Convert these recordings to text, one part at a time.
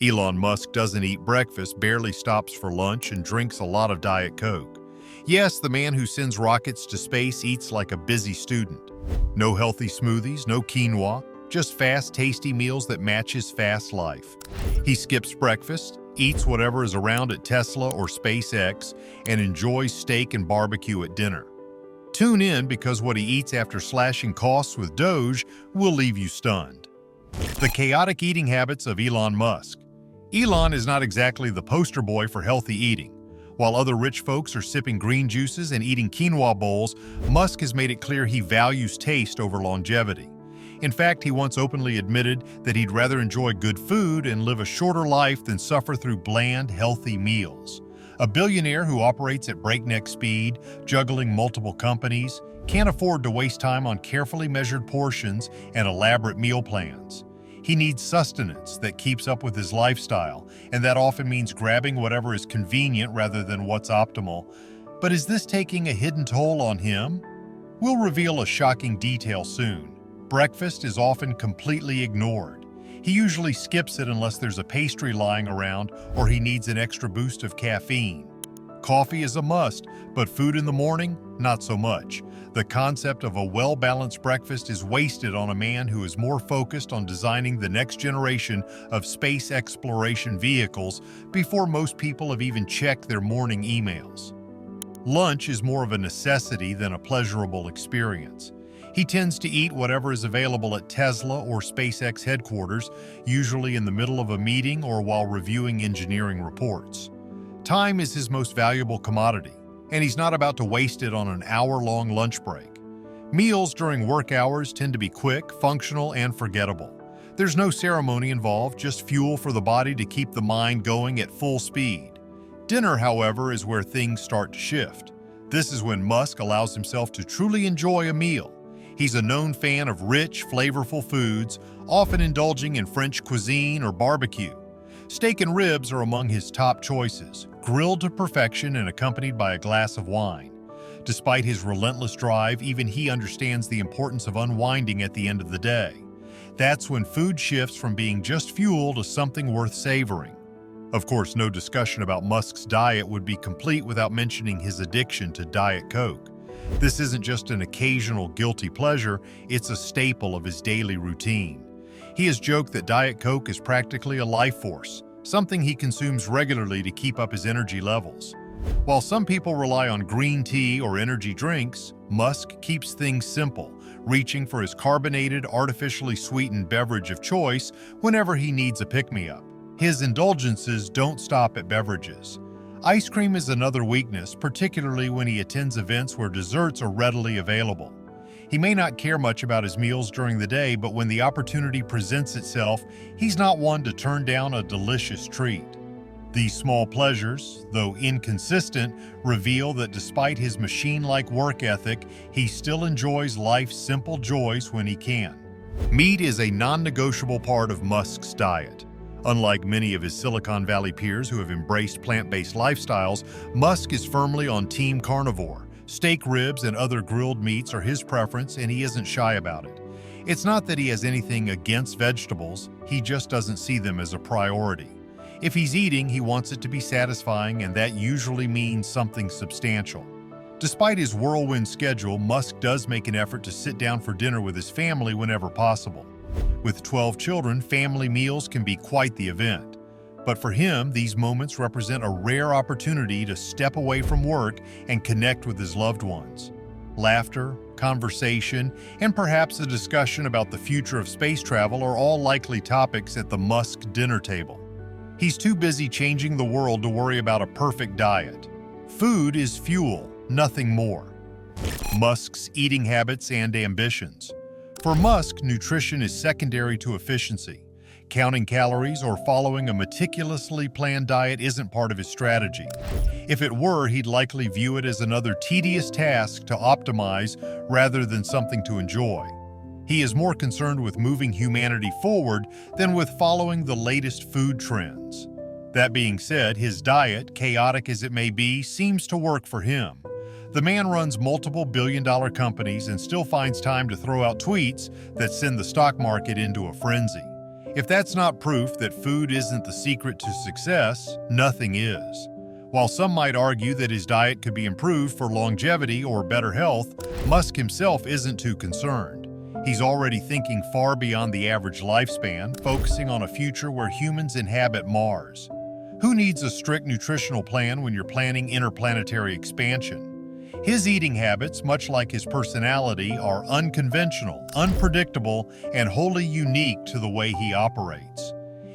Elon Musk doesn't eat breakfast, barely stops for lunch, and drinks a lot of Diet Coke. Yes, the man who sends rockets to space eats like a busy student. No healthy smoothies, no quinoa, just fast, tasty meals that match his fast life. He skips breakfast, eats whatever is around at Tesla or SpaceX, and enjoys steak and barbecue at dinner. Tune in because what he eats after slashing costs with DOGE will leave you stunned. The chaotic eating habits of Elon Musk. Elon is not exactly the poster boy for healthy eating. While other rich folks are sipping green juices and eating quinoa bowls, Musk has made it clear he values taste over longevity. In fact, he once openly admitted that he'd rather enjoy good food and live a shorter life than suffer through bland, healthy meals. A billionaire who operates at breakneck speed, juggling multiple companies, can't afford to waste time on carefully measured portions and elaborate meal plans. He needs sustenance that keeps up with his lifestyle, and that often means grabbing whatever is convenient rather than what's optimal. But is this taking a hidden toll on him? We'll reveal a shocking detail soon. Breakfast is often completely ignored. He usually skips it unless there's a pastry lying around or he needs an extra boost of caffeine. Coffee is a must, but food in the morning, not so much. The concept of a well-balanced breakfast is wasted on a man who is more focused on designing the next generation of space exploration vehicles before most people have even checked their morning emails. Lunch is more of a necessity than a pleasurable experience. He tends to eat whatever is available at Tesla or SpaceX headquarters, usually in the middle of a meeting or while reviewing engineering reports. Time is his most valuable commodity, and he's not about to waste it on an hour-long lunch break. Meals during work hours tend to be quick, functional, and forgettable. There's no ceremony involved, just fuel for the body to keep the mind going at full speed. Dinner, however, is where things start to shift. This is when Musk allows himself to truly enjoy a meal. He's a known fan of rich, flavorful foods, often indulging in French cuisine or barbecue. Steak and ribs are among his top choices, grilled to perfection and accompanied by a glass of wine. Despite his relentless drive, even he understands the importance of unwinding at the end of the day. That's when food shifts from being just fuel to something worth savoring. Of course, no discussion about Musk's diet would be complete without mentioning his addiction to Diet Coke. This isn't just an occasional guilty pleasure, it's a staple of his daily routine. He has joked that Diet Coke is practically a life force, something he consumes regularly to keep up his energy levels. While some people rely on green tea or energy drinks, Musk keeps things simple, reaching for his carbonated, artificially sweetened beverage of choice whenever he needs a pick-me-up. His indulgences don't stop at beverages. Ice cream is another weakness, particularly when he attends events where desserts are readily available. He may not care much about his meals during the day, but when the opportunity presents itself, he's not one to turn down a delicious treat. These small pleasures, though inconsistent, reveal that despite his machine-like work ethic, he still enjoys life's simple joys when he can. Meat is a non-negotiable part of Musk's diet. Unlike many of his Silicon Valley peers who have embraced plant-based lifestyles, Musk is firmly on Team Carnivore. Steak, ribs, and other grilled meats are his preference, and he isn't shy about it. It's not that he has anything against vegetables, he just doesn't see them as a priority. If he's eating, he wants it to be satisfying, and that usually means something substantial. Despite his whirlwind schedule, Musk does make an effort to sit down for dinner with his family whenever possible. With 12 children, family meals can be quite the event. But for him, these moments represent a rare opportunity to step away from work and connect with his loved ones. Laughter, conversation, and perhaps a discussion about the future of space travel are all likely topics at the Musk dinner table. He's too busy changing the world to worry about a perfect diet. Food is fuel, nothing more. Musk's eating habits and ambitions. For Musk, nutrition is secondary to efficiency. Counting calories or following a meticulously planned diet isn't part of his strategy. If it were, he'd likely view it as another tedious task to optimize rather than something to enjoy. He is more concerned with moving humanity forward than with following the latest food trends. That being said, his diet, chaotic as it may be, seems to work for him. The man runs multiple billion-dollar companies and still finds time to throw out tweets that send the stock market into a frenzy. If that's not proof that food isn't the secret to success, nothing is. While some might argue that his diet could be improved for longevity or better health, Musk himself isn't too concerned. He's already thinking far beyond the average lifespan, focusing on a future where humans inhabit Mars. Who needs a strict nutritional plan when you're planning interplanetary expansion? His eating habits, much like his personality, are unconventional, unpredictable, and wholly unique to the way he operates.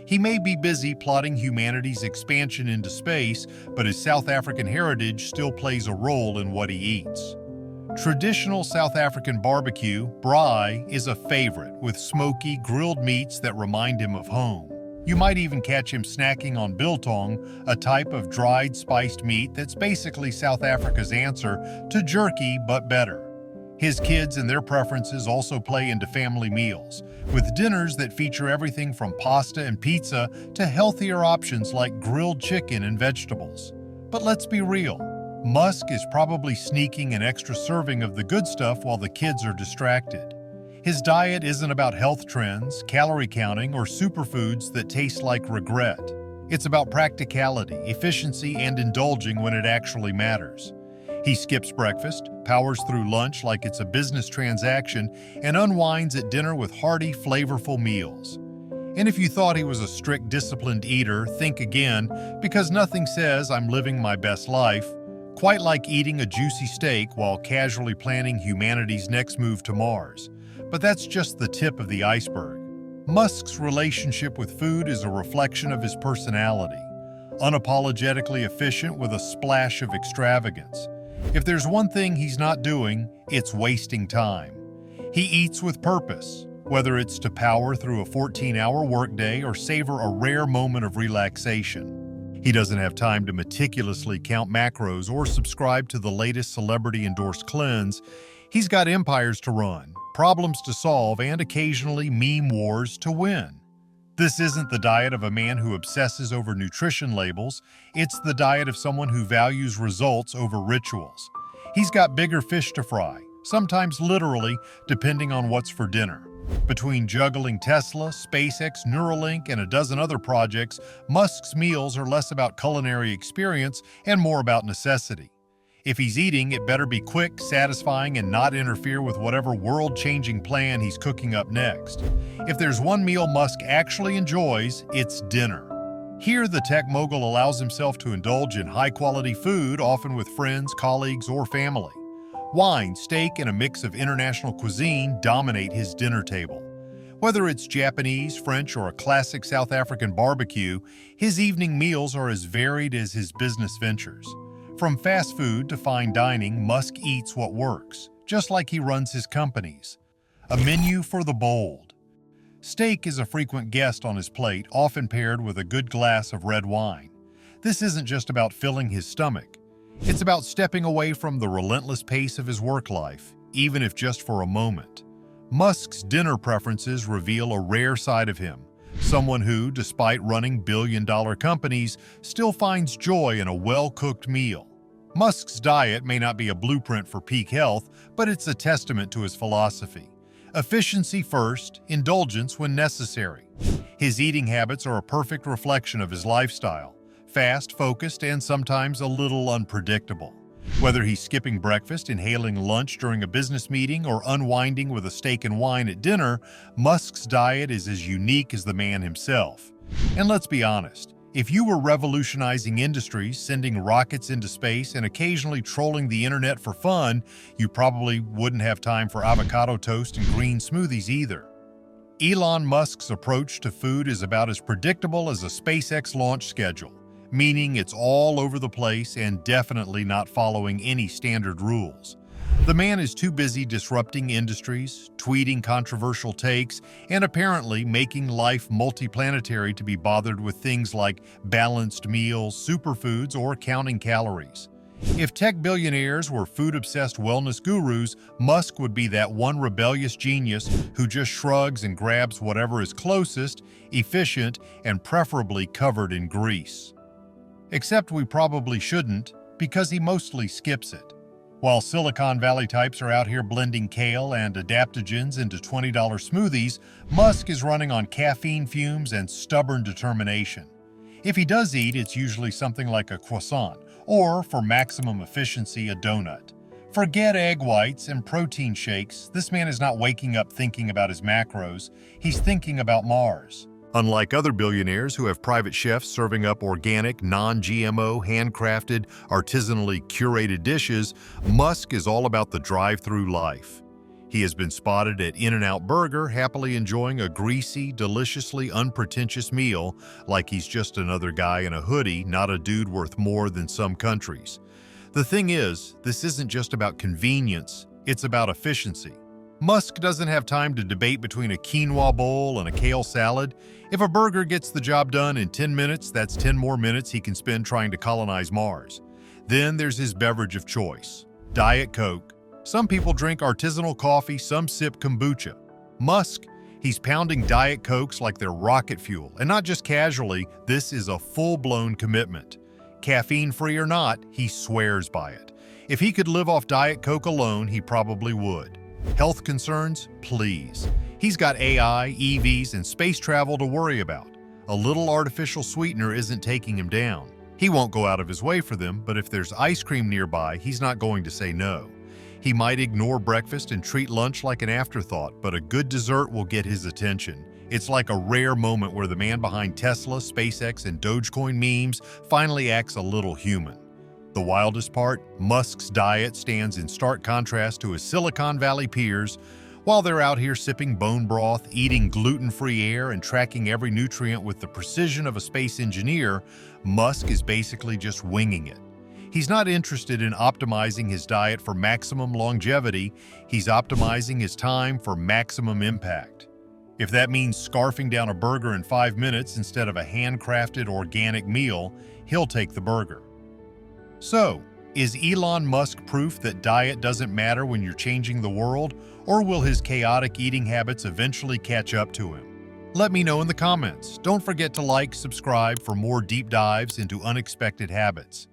He may be busy plotting humanity's expansion into space, but his South African heritage still plays a role in what he eats. Traditional South African barbecue, braai, is a favorite, with smoky, grilled meats that remind him of home. You might even catch him snacking on biltong, a type of dried spiced meat that's basically South Africa's answer to jerky but better. His kids and their preferences also play into family meals, with dinners that feature everything from pasta and pizza to healthier options like grilled chicken and vegetables. But let's be real, Musk is probably sneaking an extra serving of the good stuff while the kids are distracted. His diet isn't about health trends, calorie counting, or superfoods that taste like regret. It's about practicality, efficiency, and indulging when it actually matters. He skips breakfast, powers through lunch like it's a business transaction, and unwinds at dinner with hearty, flavorful meals. And if you thought he was a strict, disciplined eater, think again, because nothing says I'm living my best life quite like eating a juicy steak while casually planning humanity's next move to Mars. But that's just the tip of the iceberg. Musk's relationship with food is a reflection of his personality, unapologetically efficient with a splash of extravagance. If there's one thing he's not doing, it's wasting time. He eats with purpose, whether it's to power through a 14-hour workday or savor a rare moment of relaxation. He doesn't have time to meticulously count macros or subscribe to the latest celebrity-endorsed cleanse. He's got empires to run, problems to solve, and occasionally meme wars to win. This isn't the diet of a man who obsesses over nutrition labels. It's the diet of someone who values results over rituals. He's got bigger fish to fry, sometimes literally, depending on what's for dinner. Between juggling Tesla, SpaceX, Neuralink, and a dozen other projects, Musk's meals are less about culinary experience and more about necessity. If he's eating, it better be quick, satisfying, and not interfere with whatever world-changing plan he's cooking up next. If there's one meal Musk actually enjoys, it's dinner. Here, the tech mogul allows himself to indulge in high-quality food, often with friends, colleagues, or family. Wine, steak, and a mix of international cuisine dominate his dinner table. Whether it's Japanese, French, or a classic South African barbecue, his evening meals are as varied as his business ventures. From fast food to fine dining, Musk eats what works, just like he runs his companies. A menu for the bold. Steak is a frequent guest on his plate, often paired with a good glass of red wine. This isn't just about filling his stomach. It's about stepping away from the relentless pace of his work life, even if just for a moment. Musk's dinner preferences reveal a rare side of him. Someone who, despite running billion-dollar companies, still finds joy in a well-cooked meal. Musk's diet may not be a blueprint for peak health, but it's a testament to his philosophy. Efficiency first, indulgence when necessary. His eating habits are a perfect reflection of his lifestyle. Fast, focused, and sometimes a little unpredictable. Whether he's skipping breakfast, inhaling lunch during a business meeting, or unwinding with a steak and wine at dinner, Musk's diet is as unique as the man himself. And let's be honest, if you were revolutionizing industries, sending rockets into space, and occasionally trolling the internet for fun, you probably wouldn't have time for avocado toast and green smoothies either. Elon Musk's approach to food is about as predictable as a SpaceX launch schedule, meaning it's all over the place and definitely not following any standard rules. The man is too busy disrupting industries, tweeting controversial takes, and apparently making life multiplanetary to be bothered with things like balanced meals, superfoods, or counting calories. If tech billionaires were food-obsessed wellness gurus, Musk would be that one rebellious genius who just shrugs and grabs whatever is closest, efficient, and preferably covered in grease. Except we probably shouldn't, because he mostly skips it. While Silicon Valley types are out here blending kale and adaptogens into $20 smoothies, Musk is running on caffeine fumes and stubborn determination. If he does eat, it's usually something like a croissant, or, for maximum efficiency, a donut. Forget egg whites and protein shakes. This man is not waking up thinking about his macros. He's thinking about Mars. Unlike other billionaires who have private chefs serving up organic, non-GMO, handcrafted, artisanally curated dishes, Musk is all about the drive-through life. He has been spotted at In-N-Out Burger happily enjoying a greasy, deliciously unpretentious meal like he's just another guy in a hoodie, not a dude worth more than some countries. The thing is, this isn't just about convenience, it's about efficiency. Musk doesn't have time to debate between a quinoa bowl and a kale salad. If a burger gets the job done in 10 minutes, that's 10 more minutes he can spend trying to colonize Mars. Then there's his beverage of choice, Diet Coke. Some people drink artisanal coffee, some sip kombucha. Musk, he's pounding Diet Cokes like they're rocket fuel, and not just casually, this is a full-blown commitment. Caffeine-free or not, he swears by it. If he could live off Diet Coke alone, he probably would. Health concerns? Please. He's got AI, EVs, and space travel to worry about. A little artificial sweetener isn't taking him down. He won't go out of his way for them, but if there's ice cream nearby, he's not going to say no. He might ignore breakfast and treat lunch like an afterthought, but a good dessert will get his attention. It's like a rare moment where the man behind Tesla, SpaceX, and Dogecoin memes finally acts a little human. The wildest part, Musk's diet stands in stark contrast to his Silicon Valley peers. While they're out here sipping bone broth, eating gluten-free air, and tracking every nutrient with the precision of a space engineer, Musk is basically just winging it. He's not interested in optimizing his diet for maximum longevity, he's optimizing his time for maximum impact. If that means scarfing down a burger in 5 minutes instead of a handcrafted organic meal, he'll take the burger. So, is Elon Musk proof that diet doesn't matter when you're changing the world, or will his chaotic eating habits eventually catch up to him? Let me know in the comments. Don't forget to like, subscribe for more deep dives into unexpected habits.